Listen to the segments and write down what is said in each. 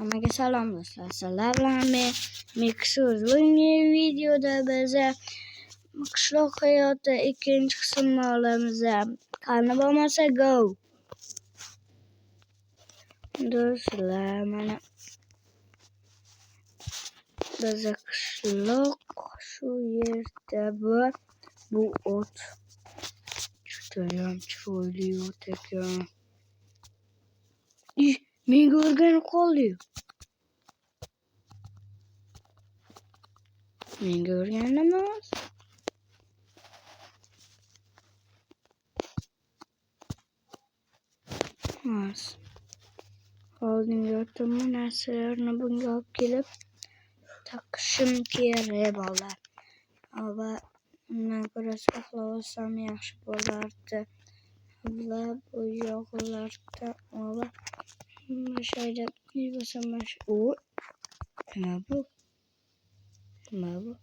Hammaga salom do'stlar. Sizlar bilan men Mixso'z. Bugungi videoda biz qishloq hayoti ikkinchi qismini olamiz. Qani bo'lmasa go. Do'stlar, mana biz qishloq shu yerda bu ot judayam chiroyli ot ekan. Menga o'rganib qoldi. Menga o'rgandim emas. Oldingi o'rtamni narsalarni bunga olib kelib taqishim kerak bo'ladi. Va undan ko'ra saqlasam yaxshi bo'lardi. Va bu yo'llarda Mashayda yibasam nima bu?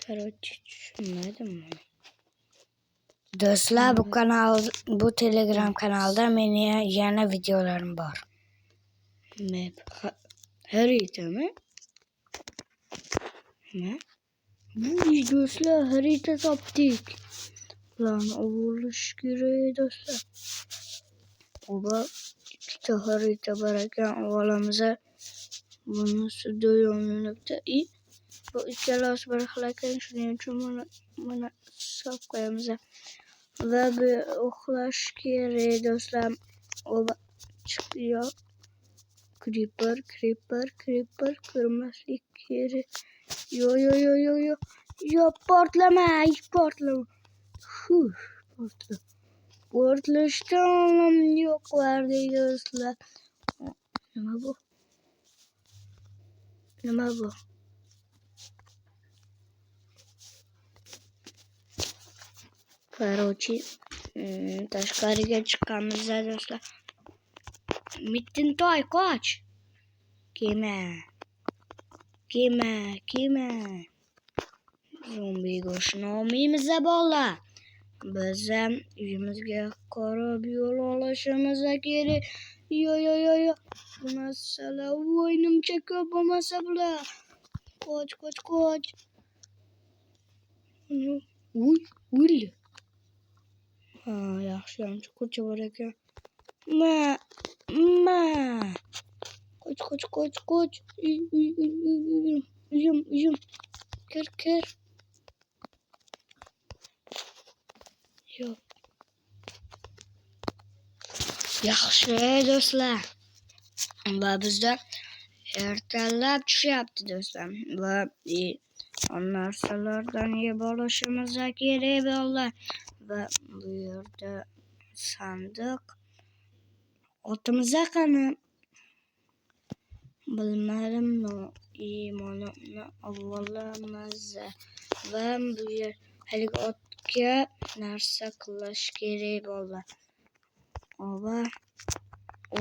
Короче, tushunmadim. Do'stlar, bu Telegram kanalda mening yana videolarim bor. Haritami? Bu do'stlar, harita topdik. Bularni olish kerak do'stlar. Oba ikkita harita bor ekan, olamiz. Bunisi do'yom yonibdi. Bu ikkalasi bir xil ekan, shuning uchun buni solib qo'yamiz. Va bu uxlash kerak do'stlar. Oba chiqıyor. Creeper ko'rmaslik kerak. Yo, portlama. Portlashdan olam yo'q vardi do'stlar. Nima bu? Короче, tashqariga chiqamiz do'stlar. Mittintoy, qoch. Kema. Zombi go'shtini olmaymiz bolalar. Biz uyimizga qarab yo'l olishimiz kerak. Yo. Bu narsalar o'ynimcha ko'p bo'lmasa bular. Qoch. O'ldi. Yaxshi chuqurcha bor ekan. Qoch. Uyim. Kir. Yo'q. Yaxshi do'stlar. Va bizda ertalab tushyapti do'stlar. Va narsalardan yeb olishimiz kerak bo'ldi. Va bu yerda sandiq. Otimiz qani? Bilmadim. Imonimni olamiz. Va bu yer haligi otga narsa qilish kerak bo'ldi.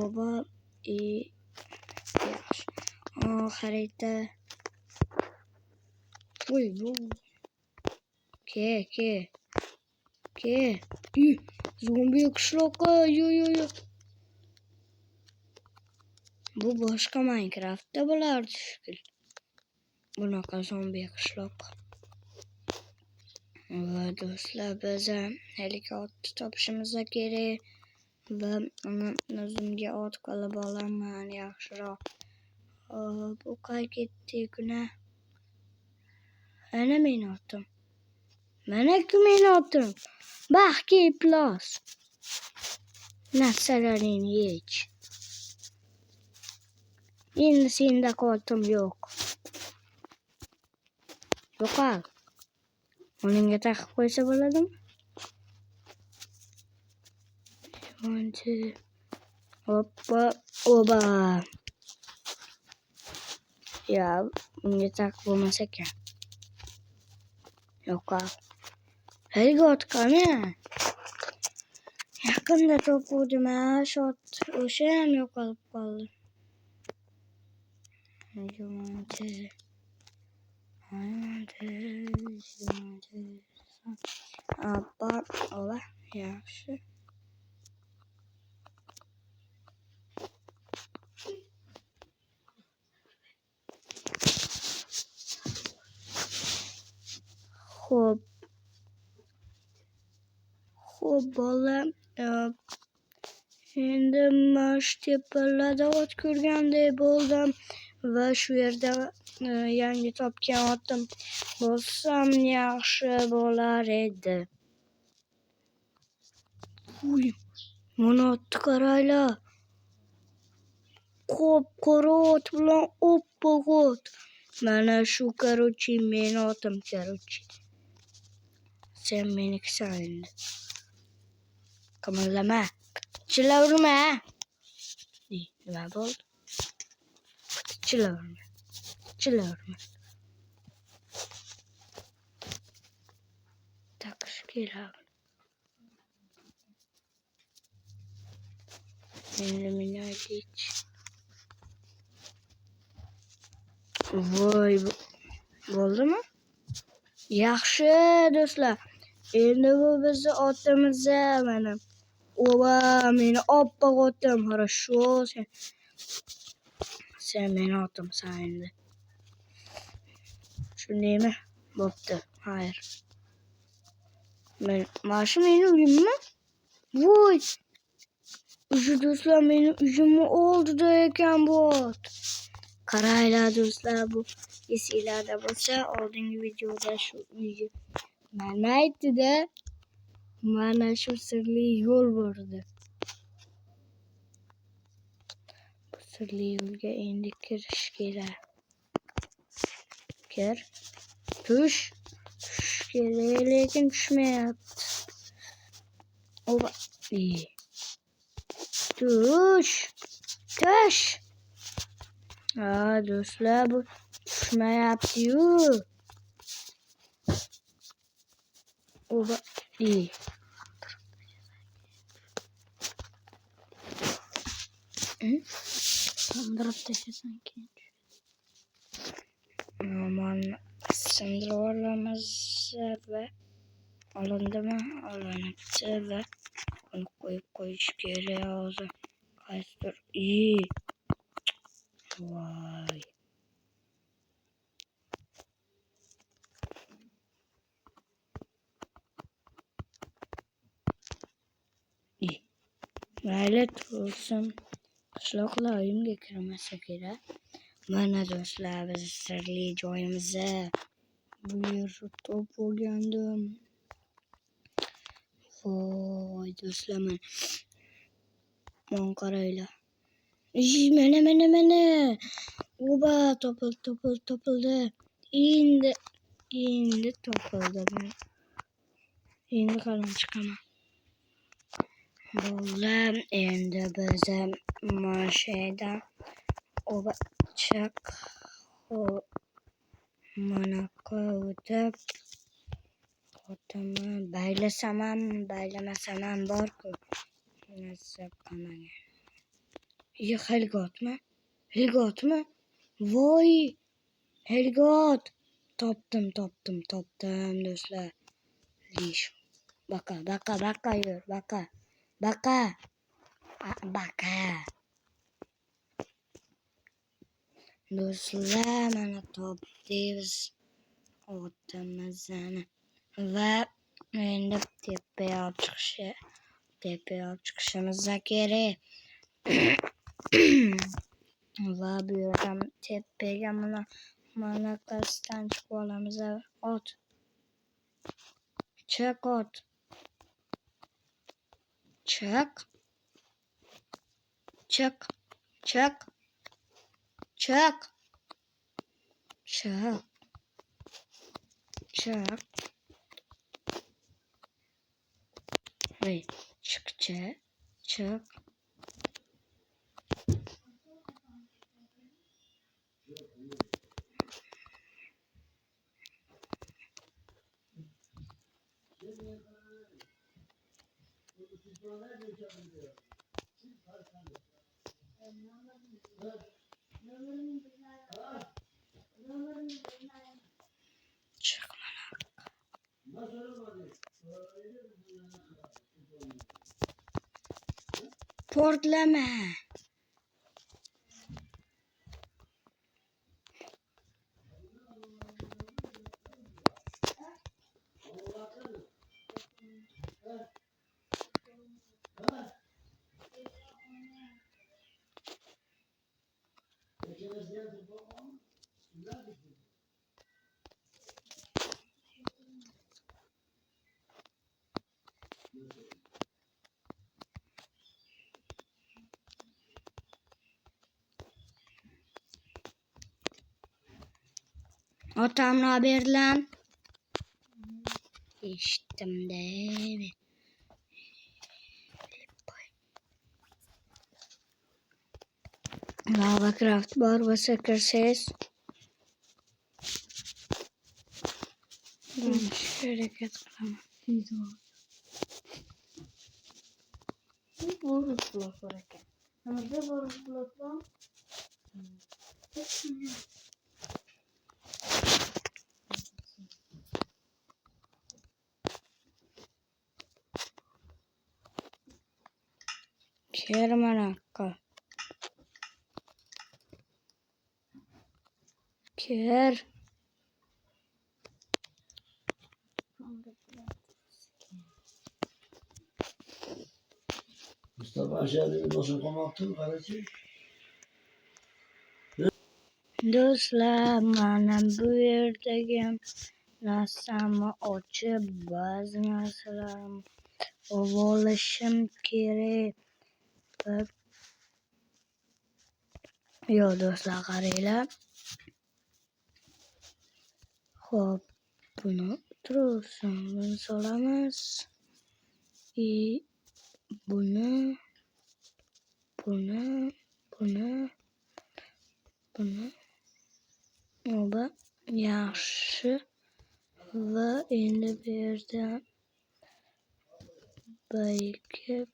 Oba yaxshi. Harita. Ke. Zombi qishloqqa. Yo. Bu boshqa Minecraftda bo'lardi shekilli. Bunaqa zombi qishloq. Va do'stlar, biz helikopter topishimiz kerak. Va uni o'zimga ot qilib olaman yaxshiroq. Bu qayerga ketdi? Ana men otim. Mana-ku men otim. Baxtga plos. Narsalarini yech. Endi senda qotim yo'q. Yo'qol. Uningga taqib qo'ysa bo'ladimi? Oba. Ya, unga taqib bo'lmas ekan. Yo'qol. Haligi ot qani? Yaqinda topuvdim. O'sha ham yo'qolib qoldi. Cumartesi. Abba ola yaxshi. Xo'p bola, endi mana shu tepalarda ot ko'rganday bo'ldim va shu yerda yangi topgan otim bo'lsam yaxshi bo'lar edi. Uy, mana otni qaranglar. Qop-qora ot bilan oppoq ot. Mana shu короче men otim короче. Sen menikisan endi. Qimillama. Chilaverma. Nima bo'ldi? Chilaverma. Taqish kerak. Endi meni aytich. Voy, bo'ldimi? Yaxshi do'stlar. Endi bu bizning otimiz mana. Ova, meni oppoq otim, хорошо. Sen meni otimsan endi. Shundaymi? Bo'pti. Xayr. Mana shu meni uyimmi? Voy. Shu do'stlar meni uyimni oldida ekan bu ot. Qaranglar do'stlar, bu esinglarda bo'lsa, oldingi videoda shu uyga mana aytdi-da, mana shu sirli yo'l bor edi. Bu sirli yo'lga endi kirish kerak. Tush kerak, lekin tushmayapti. Tush. Do'stlar, bu tushmayapti-yu. Sindirib tashlasan keyin. Mana sindirib olamiz va olindimi? Olinibdi va uni qo'yib qo'yish kerak hozir. Qaysidir. Voy. Mayli tursin. Qishloqlar uyimga kirmasa kerak. Mana do'stlar, biz sirli joyimizda. Bu yerni topib olgandim. Voy do'stlar, mana qaranglar. Mana. Oba, topildi. Endi topildi. Endi qalin chiqaman. Bo'ldi, endi biz mashinadan chiq. Mana o'tib otimni baylamasam ham bor-ku. Nasib qilmagan. Helgotmi? Voy, helgot. Topdim do'stlar. Lish. Baqa yur, baqa. Do'stlar, mana topdik otimizni va endi tepaga olib chiqishimiz kerak. Va bu yerdan tepaga mana qasdan chiqib olamiz. Ot. Chiq. Hey, chiq. Portlama. Otam ne haber lan? İştim de mi? Lava craft var sakır ses. Yanlış hareket kılama. Borus blok hareket. Ama bir borus blok var. Kermanakka. Ker. Mustafa aşağıda nasıl komaktın kardeşim? Dostlar bana buyurduğum nasamı açıp bazı nasalarım ovalaşım kere. Yo dostlar karıyla. Hop bunu durursun. Bunu solamaz. Bunu oba yaxşı ve endi bu yerden bayga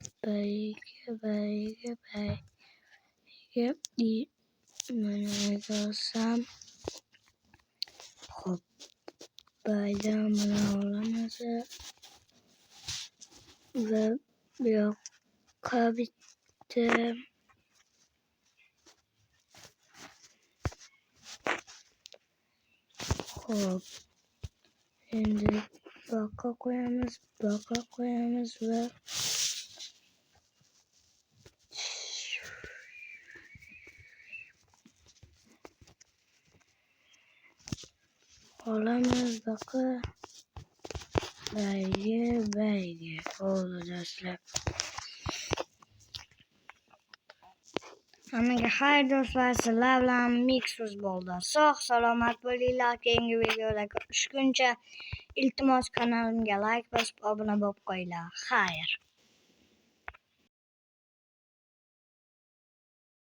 mana kalsam hop baydan bunu olamaz ve bloka bitti. Hop şimdi baka koyamız ve olamaz baka belge oldu dostlar. Hammaga xayr do'stlar, sizlar bilan Mixus bo'ldi. Sog' salomat bo'linglar. Keyingi videoda ko'rishguncha iltimos kanalimga like bosib obuna bo'lib qo'yinglar. Xayr.